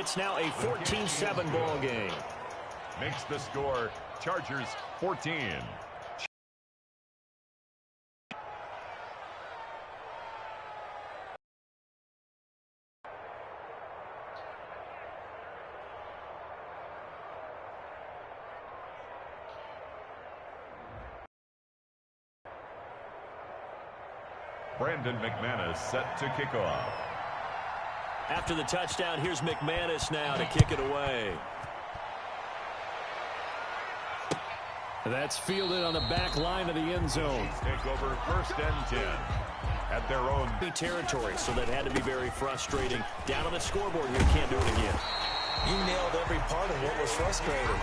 It's now a 14-7 ball game. Makes the score Chargers 14. Brandon McManus set to kick off. After the touchdown, here's McManus now to kick it away. That's fielded on the back line of the end zone. Take over 1st and 10 at their own territory, so that had to be very frustrating. Down on the scoreboard here, can't do it again. You nailed every part of what was frustrating.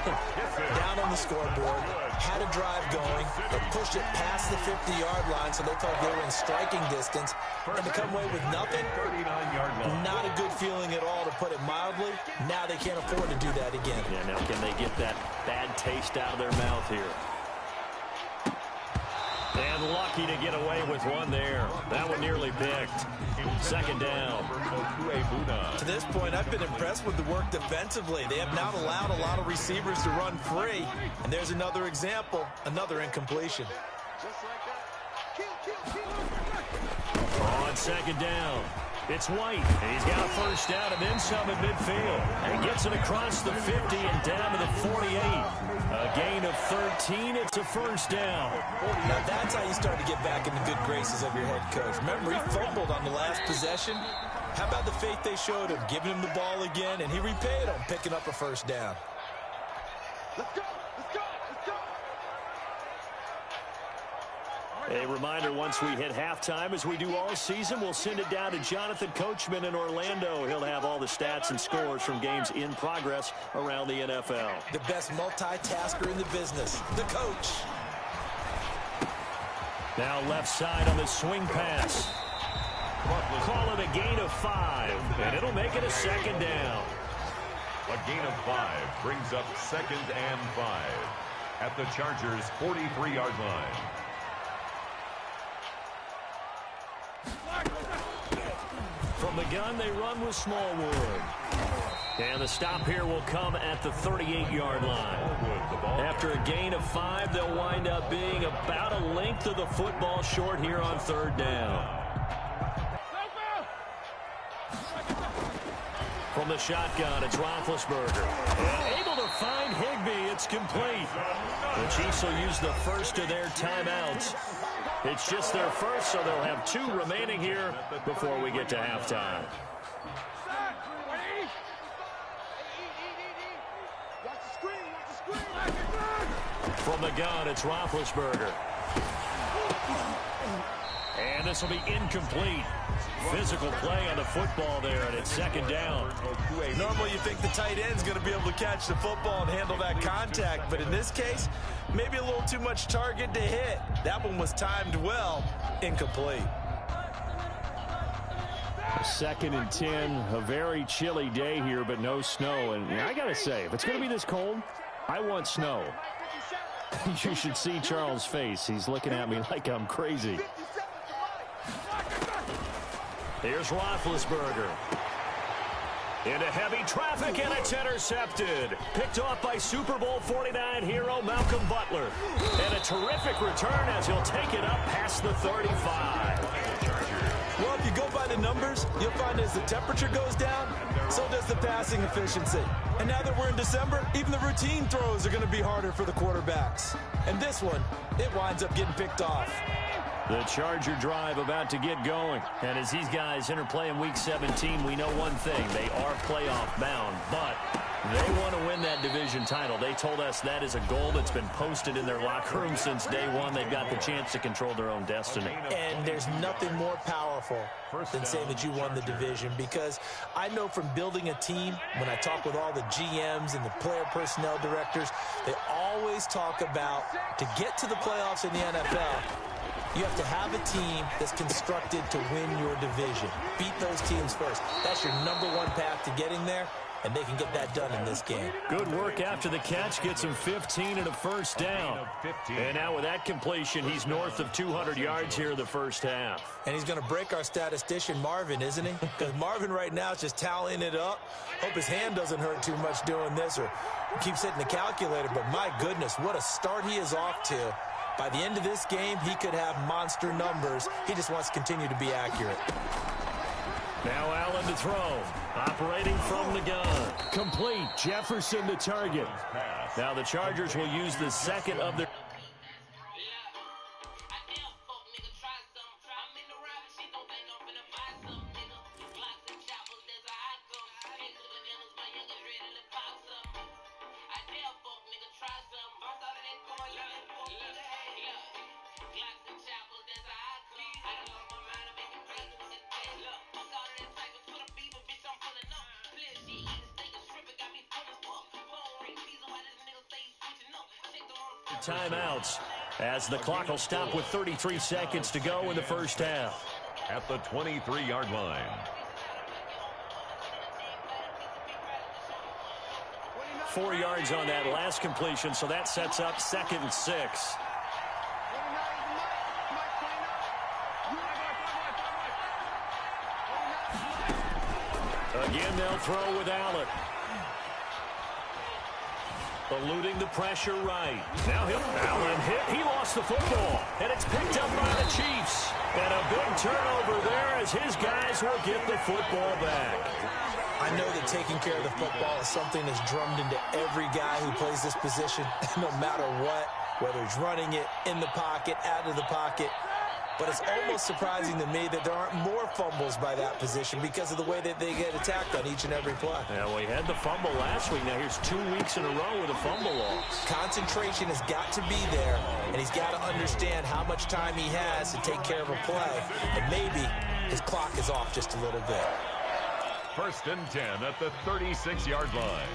Down on the scoreboard, had a drive going, but pushed it past the 50-yard line, so they felt they were in striking distance, and to come away with nothing, 39-yard line. Not a good feeling at all, to put it mildly. Now they can't afford to do that again. Yeah, now can they get that bad taste out of their mouth here? And lucky to get away with one there. That one nearly picked. 2nd down. To this point, I've been impressed with the work defensively. They have not allowed a lot of receivers to run free. And there's another example, another incompletion. On 2nd down, it's White. And he's got a 1st down and then some at midfield. And gets it across the 50 and down to the 48. A gain of 13. It's a 1st down. Now that's how you start to get back in the good graces of your head coach. Remember, he fumbled on the last possession. How about the faith they showed him, giving him the ball again, and he repaid him, picking up a 1st down. Let's go. Let's go. Let's go. A reminder, once we hit halftime, as we do all season, we'll send it down to Jonathan Coachman in Orlando. He'll have all the stats and scores from games in progress around the NFL. The best multitasker in the business, the coach. Now left side on the swing pass. Call it a gain of 5, and it'll make it a 2nd down. A gain of 5 brings up 2nd and 5 at the Chargers' 43-yard line. From the gun, they run with Smallwood. And the stop here will come at the 38-yard line. After a gain of 5, they'll wind up being about a length of the football short here on 3rd down. From the shotgun, it's Roethlisberger. And able to find Higbee. It's complete. The Chiefs will use the first of their timeouts. It's just their first, so they'll have 2 remaining here before we get to halftime. From the gun, it's Roethlisberger. And this will be incomplete. Physical play on the football there, and it's 2nd down. Normally you think the tight end's going to be able to catch the football and handle that contact, but in this case, maybe a little too much target to hit. That one was timed well. Incomplete. 2nd and 10, a very chilly day here, but no snow. And I got to say, if it's going to be this cold, I want snow. You should see Charles' face. He's looking at me like I'm crazy. Here's Roethlisberger. Into heavy traffic, and it's intercepted. Picked off by Super Bowl 49 hero Malcolm Butler. And a terrific return as he'll take it up past the 35. Well, if you go by the numbers, you'll find as the temperature goes down, so does the passing efficiency. And now that we're in December, even the routine throws are going to be harder for the quarterbacks. And this one, it winds up getting picked off. The Charger drive about to get going. And as these guys interplay in Week 17, we know one thing. They are playoff bound, but they want to win that division title. They told us that is a goal that's been posted in their locker room since day one. They've got the chance to control their own destiny. And there's nothing more powerful than saying that you won the division, because I know from building a team, when I talk with all the GMs and the player personnel directors, they always talk about, to get to the playoffs in the NFL, you have to have a team that's constructed to win your division. Beat those teams first. That's your #1 path to getting there. and they can get that done in this game. Good work after the catch. Gets him 15 and a first down. And now with that completion, he's north of 200 yards here in the first half. And he's going to break our statistician, Marvin, isn't he? Because Marvin right now is just tallying it up. Hope his hand doesn't hurt too much doing this or keeps hitting the calculator. But my goodness, what a start he is off to. By the end of this game, he could have monster numbers. He just wants to continue to be accurate. Now Allen to throw. Operating from the gun. Complete. Jefferson to target. Now the Chargers will use the second of their... timeouts as the clock will stop with 33 seconds to go in the first half. At the 23-yard line. 4 yards on that last completion, so that sets up 2nd and 6. Again, they'll throw with Allen. Eluding the pressure right. Now Allen hit. He lost the football. And it's picked up by the Chiefs. And a big turnover there as his guys will get the football back. I know that taking care of the football is something that's drummed into every guy who plays this position, no matter what, whether he's running it, in the pocket, out of the pocket. But it's almost surprising to me that there aren't more fumbles by that position because of the way that they get attacked on each and every play. Yeah, we had the fumble last week. Now here's 2 weeks in a row with a fumble loss. Concentration has got to be there, and he's got to understand how much time he has to take care of a play. And maybe his clock is off just a little bit. 1st and 10 at the 36-yard line.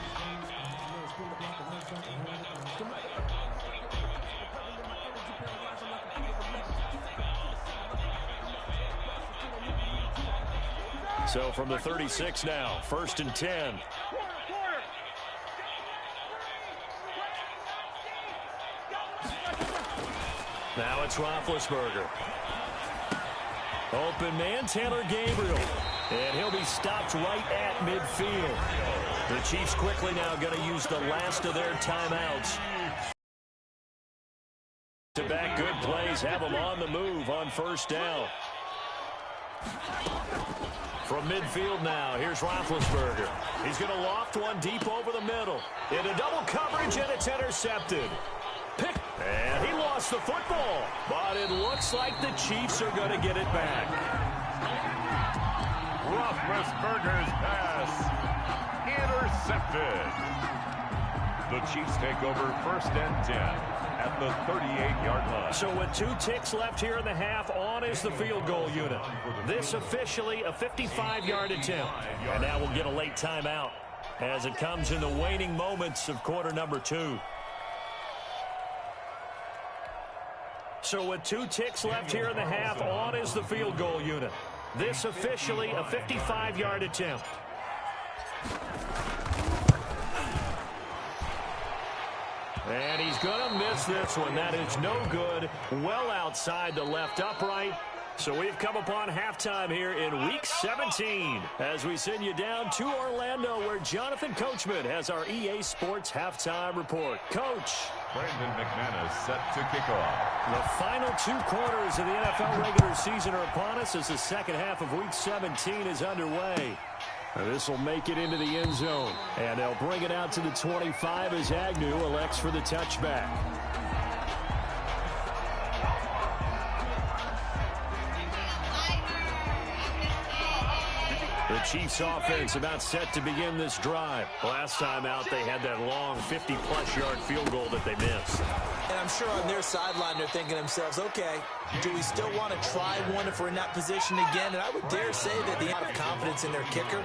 So from the 36 now, 1st and 10. Now it's Roethlisberger. Open man, Taylor Gabriel. And he'll be stopped right at midfield. The Chiefs quickly now going to use the last of their timeouts to back good plays, have them on the move on 1st down. From midfield now, here's Roethlisberger. He's going to loft one deep over the middle. Into double coverage, and it's intercepted. And he lost the football. But it looks like the Chiefs are going to get it back. Roethlisberger's pass intercepted. The Chiefs take over 1st and 10 at the 38-yard line. So with 2 ticks left here in the half, on is the field goal unit. This officially a 55-yard attempt. And now we'll get a late timeout as it comes in the waning moments of quarter number 2. So with 2 ticks left here in the half, on is the field goal unit. This officially a 55-yard attempt. And he's going to miss this one. That is no good. Well outside the left upright. So we've come upon halftime here in Week 17 as we send you down to Orlando where Jonathan Coachman has our EA Sports Halftime Report. Coach. Brandon McManus set to kick off. The final 2 quarters of the NFL regular season are upon us as the second half of Week 17 is underway. This will make it into the end zone. And they'll bring it out to the 25 as Agnew elects for the touchback. The Chiefs offense about set to begin this drive. Last time out, they had that long 50-plus yard field goal that they missed. And I'm sure on their sideline, they're thinking to themselves, okay, do we still want to try one if we're in that position again? And I would dare say that the amount of confidence in their kicker,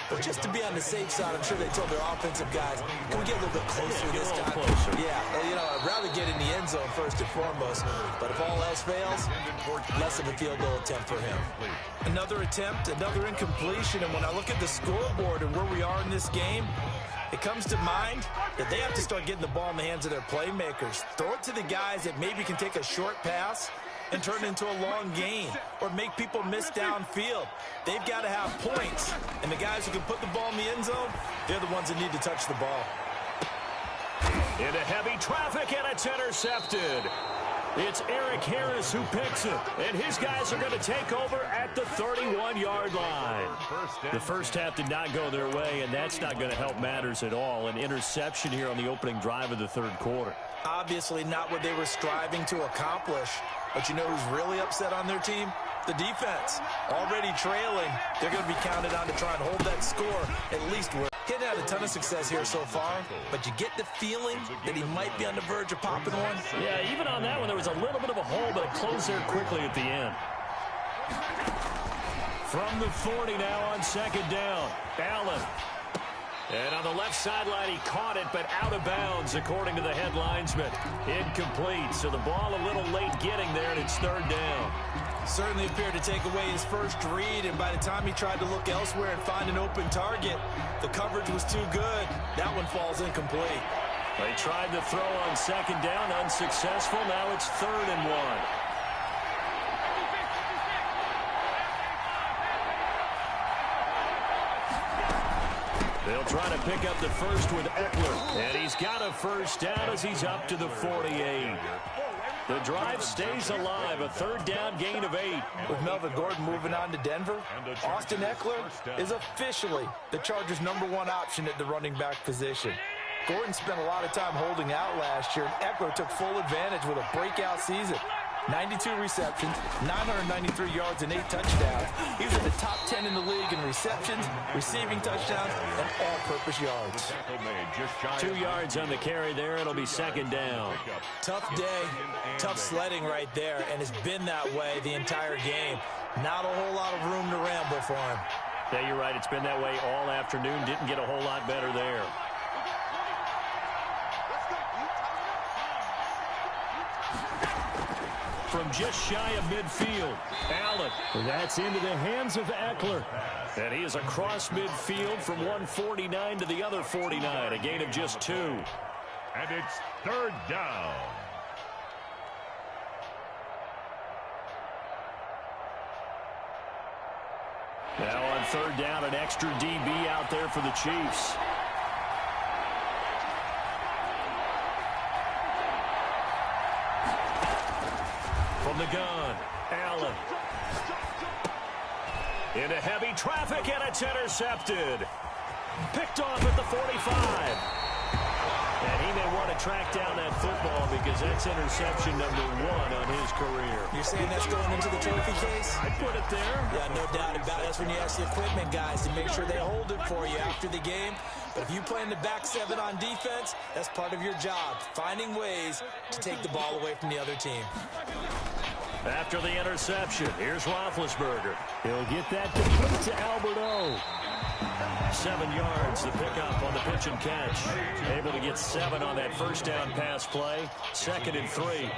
But just to be on the safe side, I'm sure they told their offensive guys, can we get a little bit closer this time? Yeah, well, you know, I'd rather get in the end zone first and foremost. But if all else fails, less of a field goal attempt for him. Another attempt, another incompletion. And when I look at the scoreboard and where we are in this game, it comes to mind that they have to start getting the ball in the hands of their playmakers. Throw it to the guys that maybe can take a short pass and turn it into a long gain or make people miss downfield. They've got to have points. And the guys who can put the ball in the end zone, they're the ones that need to touch the ball. Into heavy traffic, and it's intercepted. It's Eric Harris who picks it, and his guys are going to take over at the 31-yard line. The first half did not go their way, and that's not going to help matters at all. An interception here on the opening drive of the third quarter. Obviously not what they were striving to accomplish. But you know who's really upset on their team? The defense. Already trailing. They're going to be counted on to try and hold that score at least. He's had a ton of success here so far, but you get the feeling that he might be on the verge of popping one. Yeah, even on that one, there was a little bit of a hole, but it closed there quickly at the end. From the 40 now on second down, Allen. And on the left sideline, he caught it, but out of bounds, according to the head linesman. Incomplete, so the ball a little late getting there, and it's third down. Certainly appeared to take away his first read, and by the time he tried to look elsewhere and find an open target, the coverage was too good. That one falls incomplete. They tried to throw on second down, unsuccessful. Now it's 3rd and 1. They'll try to pick up the first with Eckler. And he's got a first down as he's up to the 48. The drive stays alive. A third down gain of 8. With Melvin Gordon moving on to Denver, Austin Eckler is officially the Chargers' #1 option at the running back position. Gordon spent a lot of time holding out last year, and Eckler took full advantage with a breakout season. 92 receptions, 993 yards, and 8 touchdowns. He was at the top 10 in the league in receptions, receiving touchdowns, and all-purpose yards. 2 yards on the carry there. It'll be second down. Tough day, tough sledding right there, and it's been that way the entire game. Not a whole lot of room to ramble for him. Yeah, you're right. It's been that way all afternoon. Didn't get a whole lot better there. From just shy of midfield, Allen. That's into the hands of Eckler. And he is across midfield from 149 to the other 49. A gain of just 2. And it's third down. Now on third down, an extra DB out there for the Chiefs. From the gun, Allen. Into heavy traffic, and it's intercepted. Picked off at the 45. And he may want to track down that football because that's interception #1 on his career. You're saying that's going into the trophy case? I'd put it there. Yeah, no doubt about it. That's when you ask the equipment guys to make sure they hold it for you after the game. But if you play in the back 7 on defense, that's part of your job, finding ways to take the ball away from the other team. After the interception, here's Roethlisberger. He'll get that complete to Albert O. 7 yards, the pickup on the pitch and catch. Able to get 7 on that first down pass play. 2nd and 3.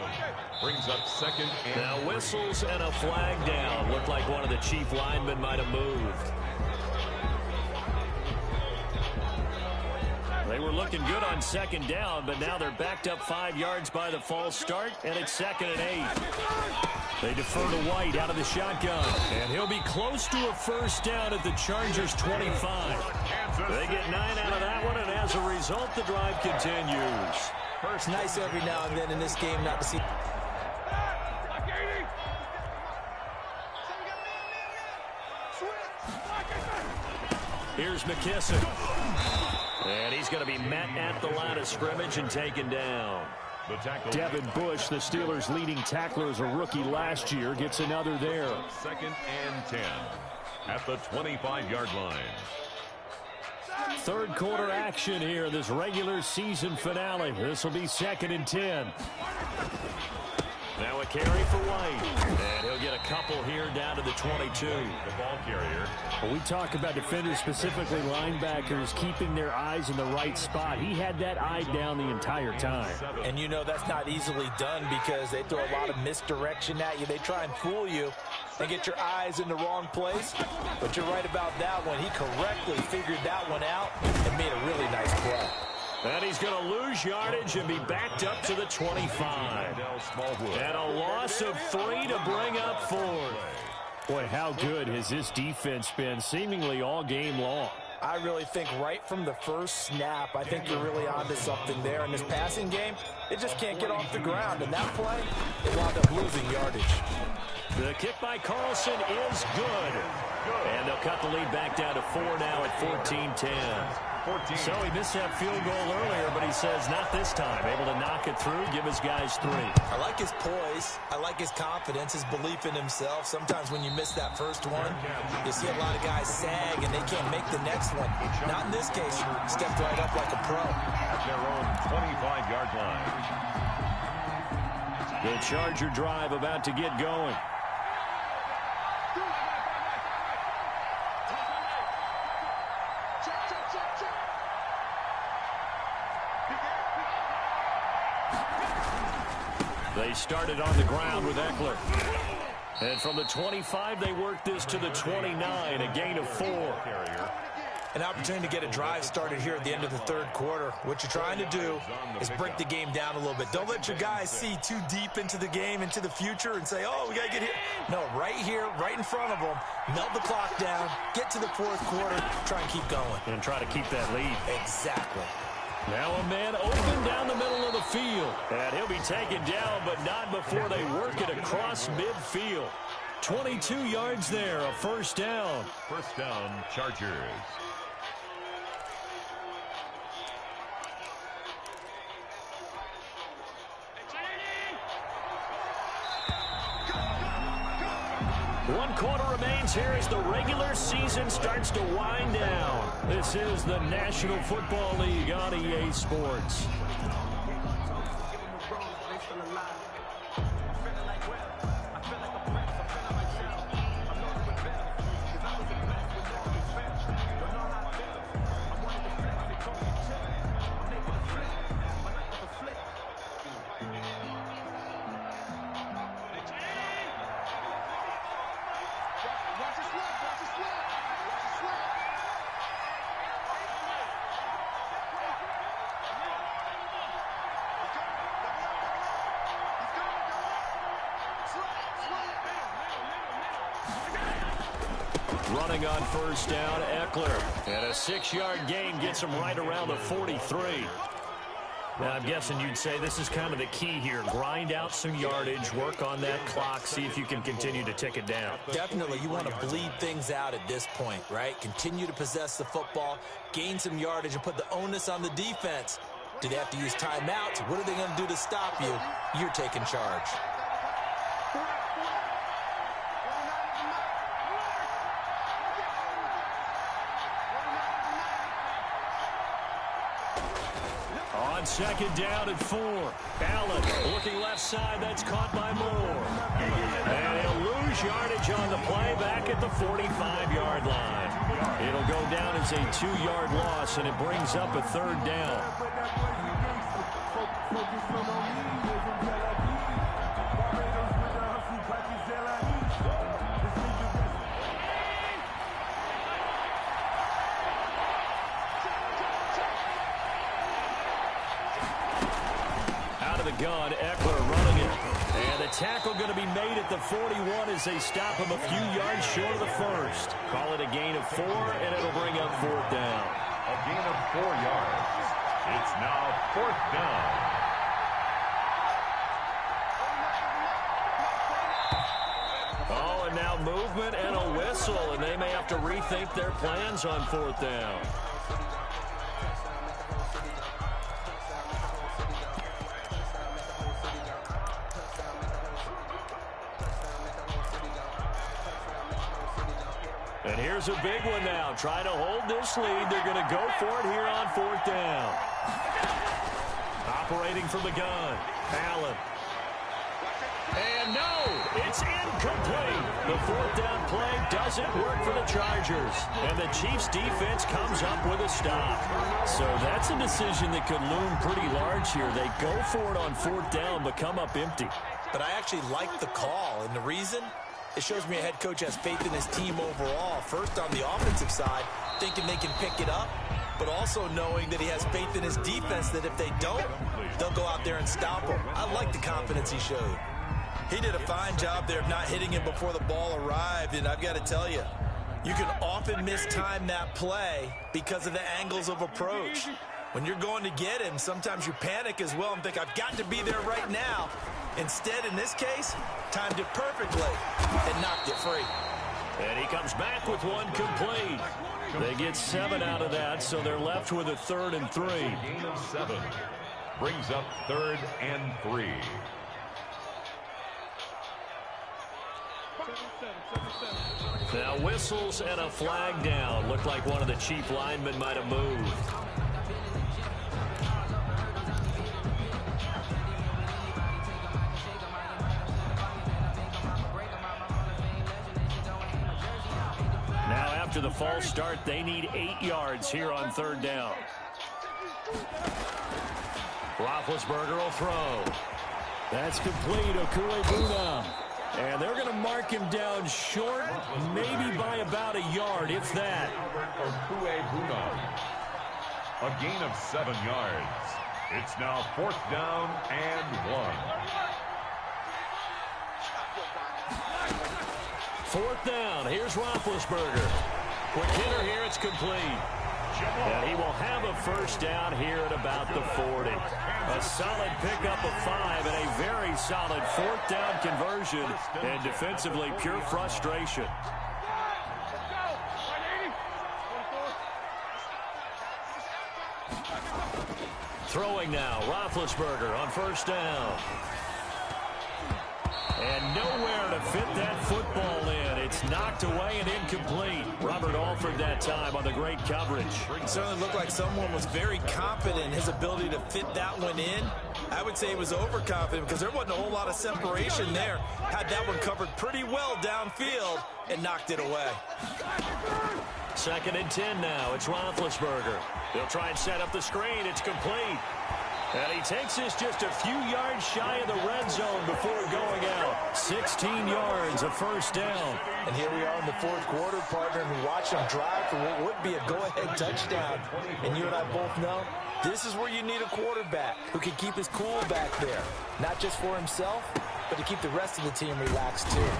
Brings up second and now whistles and a flag down. Looked like one of the chief linemen might have moved. They were looking good on second down, but now they're backed up 5 yards by the false start, and it's 2nd and 8. They defer to White out of the shotgun, and he'll be close to a first down at the Chargers' 25. They get 9 out of that one, and as a result, the drive continues. It's nice every now and then in this game not to see. Here's McKissick. And he's going to be met at the line of scrimmage and taken down. Devin Bush, the Steelers' leading tackler as a rookie last year, gets another there. 2nd and 10 at the 25-yard line. Third quarter action here in this regular season finale. This will be 2nd and 10. Now a carry for White. And he'll get a couple here down to the 22. The ball carrier When we talk about defenders, specifically linebackers, keeping their eyes in the right spot, he had that eye down the entire time. And you know that's not easily done because they throw a lot of misdirection at you. They try and fool you and get your eyes in the wrong place. But you're right about that one. He correctly figured that one out and made a really nice play. And he's going to lose yardage and be backed up to the 25. And a loss of 3 to bring up 4. Boy, how good has this defense been seemingly all game long? I really think right from the first snap, I think you're really onto something there. In this passing game, it just can't get off the ground. And that play, it wound up losing yardage. The kick by Carlson is good. And they'll cut the lead back down to 4 now at 14-10. So he missed that field goal earlier, but he says not this time. Able to knock it through, give his guys 3. I like his poise. I like his confidence, his belief in himself. Sometimes when you miss that first one, you see a lot of guys sag and they can't make the next one. Not in this case. Stepped right up like a pro. At their own 25-yard line. The Charger drive about to get going. They started on the ground with Eckler. And from the 25, they worked this to the 29, a gain of 4. An opportunity to get a drive started here at the end of the third quarter. What you're trying to do is break the game down a little bit. Don't let your guys see too deep into the game, into the future, and say, oh, we got to get here. No, right here, right in front of them, melt the clock down, get to the fourth quarter, try and keep going. And try to keep that lead. Exactly. Now a man open down the middle of the field. And he'll be taken down, but not before they work it across midfield. 22 yards there, a first down. First down, Chargers. One quarter remains here as the regular season starts to wind down. This is the National Football League on EA Sports. Running on first down, Eckler. And a 6-yard gain gets him right around the 43. Now, I'm guessing you'd say this is kind of the key here. Grind out some yardage, work on that clock, see if you can continue to tick it down. Definitely, you want to bleed things out at this point, right? Continue to possess the football, gain some yardage, and put the onus on the defense. Do they have to use timeouts? What are they going to do to stop you? You're taking charge. On second down at 4. Allen looking left side. That's caught by Moore. And he'll lose yardage on the play back at the 45-yard line. It'll go down as a 2-yard loss, and it brings up a third down. Gun, Eckler running it. And the tackle going to be made at the 41 as they stop him a few yards short of the first. Call it a gain of 4, and it'll bring up fourth down. A gain of 4 yards. It's now fourth down. Oh, and now movement and a whistle, and they may have to rethink their plans on fourth down. And here's a big one now. Try to hold this lead. They're going to go for it here on fourth down. Operating from the gun. Allen. And no, it's incomplete. The fourth down play doesn't work for the Chargers, and the Chiefs defense comes up with a stop. So that's a decision that could loom pretty large here. They go for it on fourth down, but come up empty. But I actually like the call, and the reason? It shows me a head coach has faith in his team overall. First, on the offensive side, thinking they can pick it up, but also knowing that he has faith in his defense that if they don't, they'll go out there and stop them. I like the confidence he showed. He did a fine job there of not hitting him before the ball arrived, and I've got to tell you, you can often mistime that play because of the angles of approach. When you're going to get him, sometimes you panic as well and think, I've got to be there right now. Instead, in this case, timed it perfectly and knocked it free. And he comes back with one complete. They get 7 out of that, so they're left with a 3rd and 3. Gain of 7 brings up 3rd and 3. Now whistles and a flag down. Looked like one of the Chief linemen might have moved. Now after the false start, they need 8 yards here on 3rd down. Roethlisberger will throw. That's complete. Okue-Buna. And they're going to mark him down short, maybe by about a yard, if that. Okue-Buna. A gain of 7 yards. It's now 4th down and 1. 4th down. Here's Roethlisberger. Quick hitter here. It's complete. And he will have a 1st down here at about the 40. A solid pickup of 5 and a very solid 4th down conversion. And defensively, pure frustration. Throwing now. Roethlisberger on 1st down. And nowhere to fit that football in. It's knocked away and incomplete. Robert Alford that time on the great coverage. It certainly looked like someone was very confident in his ability to fit that one in. I would say he was overconfident because there wasn't a whole lot of separation there. Had that one covered pretty well downfield and knocked it away. 2nd and 10 now. It's Roethlisberger. They'll try and set up the screen. It's complete. And he takes this just a few yards shy of the red zone before going out. 16 yards, a 1st down. And here we are in the 4th quarter, partner, and we watch him drive for what would be a go-ahead touchdown. And you and I both know this is where you need a quarterback who can keep his cool back there. Not just for himself, but to keep the rest of the team relaxed too.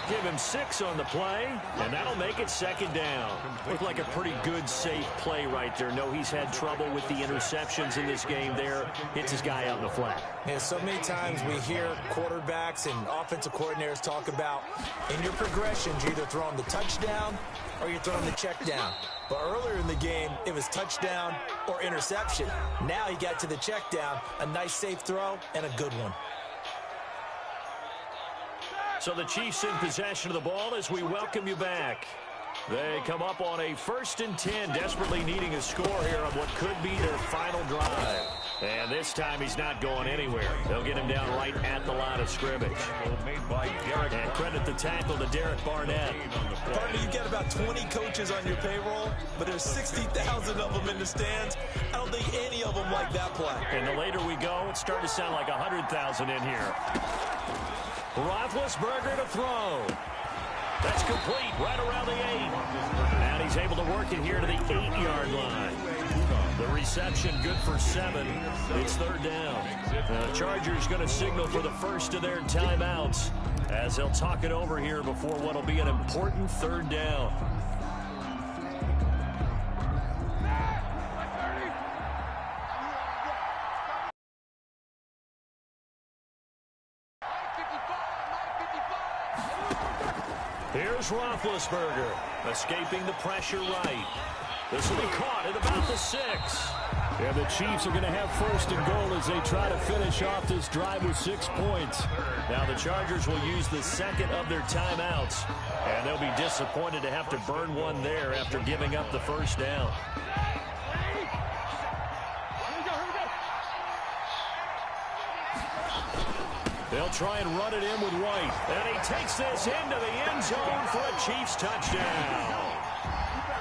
Give him 6 on the play, and that'll make it 2nd down. Looked like a pretty good, safe play right there. No, he's had trouble with the interceptions in this game there. Hits his guy out in the flat. Yeah, so many times we hear quarterbacks and offensive coordinators talk about in your progressions, you're either throwing the touchdown or you're throwing the check down. But earlier in the game, it was touchdown or interception. Now he got to the check down, a nice safe throw and a good one. So the Chiefs in possession of the ball as we welcome you back. They come up on a 1st and 10, desperately needing a score here on what could be their final drive. And this time he's not going anywhere. They'll get him down right at the line of scrimmage. And credit the tackle to Derek Barnett. Partner, you get about 20 coaches on your payroll, but there's 60,000 of them in the stands. I don't think any of them like that play. And the later we go, it's starting to sound like 100,000 in here. Roethlisberger to throw. That's complete right around the 8. And he's able to work it here to the 8-yard line. The reception good for 7. It's 3rd down. The Chargers going to signal for the first of their timeouts as they'll talk it over here before what will be an important 3rd down. Here's Roethlisberger, escaping the pressure right. This will be caught at about the 6. Yeah, the Chiefs are going to have 1st and goal as they try to finish off this drive with 6 points. Now the Chargers will use the 2nd of their timeouts, and they'll be disappointed to have to burn one there after giving up the 1st down. They'll try and run it in with White. And he takes this into the end zone for a Chiefs touchdown.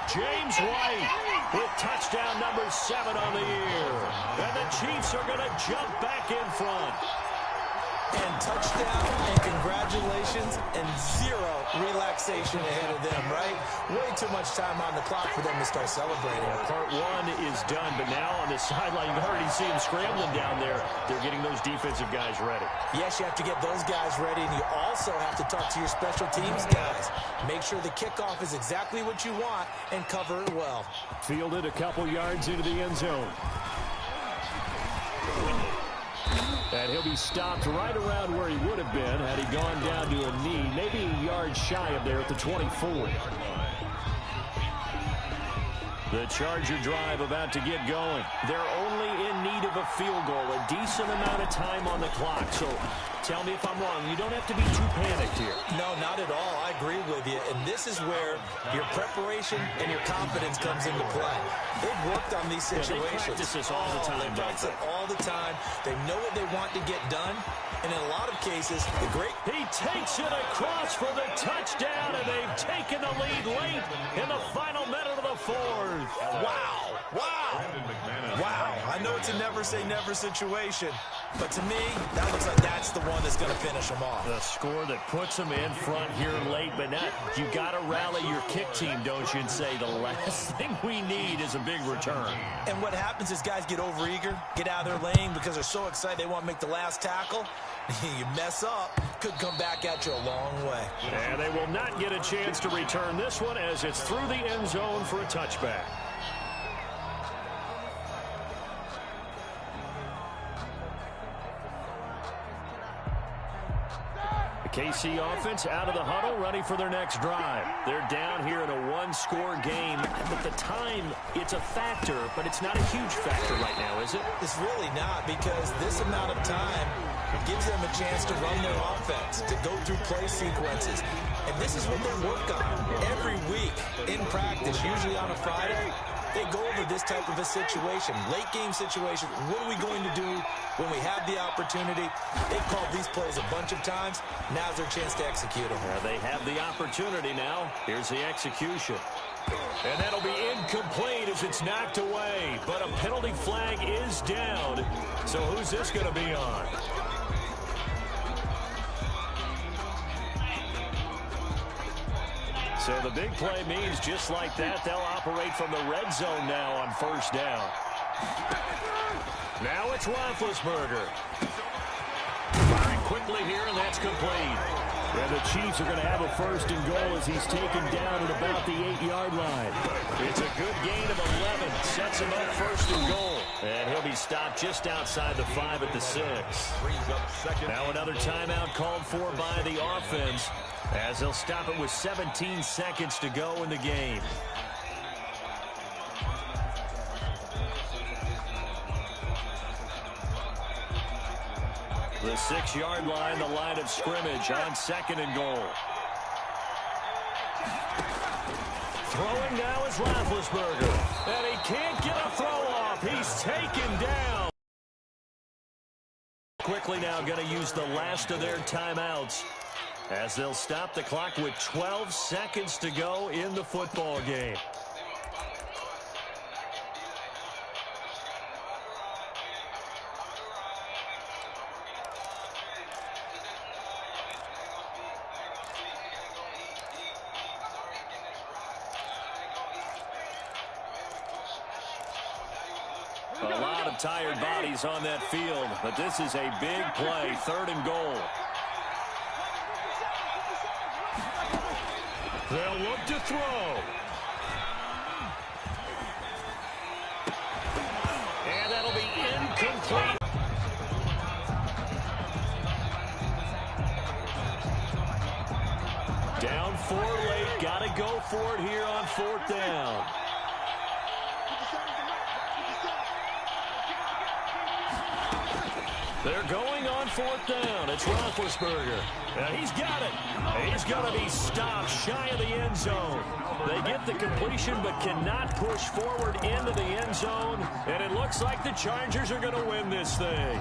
James White with touchdown number 7 on the year. And the Chiefs are going to jump back in front. And touchdown and congratulations and zero relaxation ahead of them, right? Way too much time on the clock for them to start celebrating. Part 1 is done, but now on the sideline, you can already see them scrambling down there. They're getting those defensive guys ready. Yes, you have to get those guys ready, and you also have to talk to your special teams guys. Make sure the kickoff is exactly what you want and cover it well. Fielded a couple yards into the end zone. And he'll be stopped right around where he would have been had he gone down to a knee, maybe a yard shy of there at the 24. The Charger drive about to get going. They're only in need of a field goal, a decent amount of time on the clock. So tell me if I'm wrong. You don't have to be too panicked here. No, not at all. I agree with you. And this is where your preparation and your confidence comes into play. They've worked on these situations. They practice this all the time. They practice it all the time. They know what they want to get done. And in a lot of cases, he takes it across for the touchdown, and they've taken the lead late in the final minute of the 4th. Wow. Wow. Wow. I know it's a never-say-never situation, but to me, that looks like that's the one that's going to finish them off. The score that puts them in front here late, but now you got to rally your kick team, don't you, and say the last thing we need is a big return. And what happens is guys get overeager, get out of their lane because they're so excited they want to make the last tackle. You mess up, could come back at you a long way. And they will not get a chance to return this one as it's through the end zone for a touchback. KC offense out of the huddle, ready for their next drive. They're down here in a one-score game. But the time, it's a factor, but it's not a huge factor right now, is it? It's really not, because this amount of time gives them a chance to run their offense, to go through play sequences. And this is what they work on every week in practice, usually on a Friday. They go over this type of a situation, late-game situation. What are we going to do when we have the opportunity? They've called these plays a bunch of times. Now's their chance to execute them. They have the opportunity now. Here's the execution. And that'll be incomplete as it's knocked away. But a penalty flag is down. So who's this going to be on? So the big play means just like that, they'll operate from the red zone now on first down. Now it's Roethlisberger. Firing quickly here, and that's complete. And the Chiefs are going to have a first and goal as he's taken down at about the 8-yard line. It's a good gain of 11. Sets him up first and goal. And he'll be stopped just outside the 5 at the 6. Now another timeout called for by the offense, as they'll stop it with 17 seconds to go in the game. The 6-yard line, the line of scrimmage on second and goal. Throwing now is Roethlisberger. And he can't get a throw off. He's taken down. Quickly now going to use the last of their timeouts, as they'll stop the clock with 12 seconds to go in the football game. A lot of tired bodies on that field, but this is a big play, 3rd and goal. They'll look to throw. And that'll be incomplete. Down 4 late. Got to go for it here on 4th down. They're going on 4th down. It's Roethlisberger. And he's got it. He's going to be stopped shy of the end zone. They get the completion but cannot push forward into the end zone. And it looks like the Chargers are going to win this thing.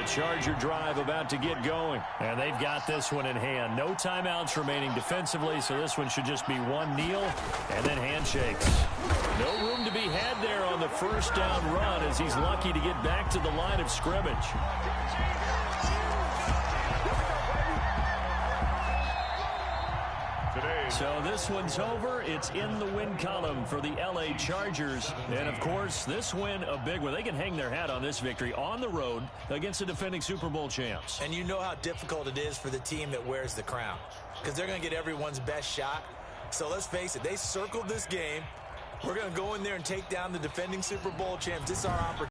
The Charger drive about to get going. And they've got this one in hand. No timeouts remaining defensively, so this one should just be one kneel and then handshakes. No room to be had there on the first down run as he's lucky to get back to the line of scrimmage. So this one's over. It's in the win column for the LA Chargers. And, of course, this win a big one. They can hang their hat on this victory on the road against the defending Super Bowl champs. And you know how difficult it is for the team that wears the crown because they're going to get everyone's best shot. So let's face it, they circled this game. We're going to go in there and take down the defending Super Bowl champs. This is our opportunity.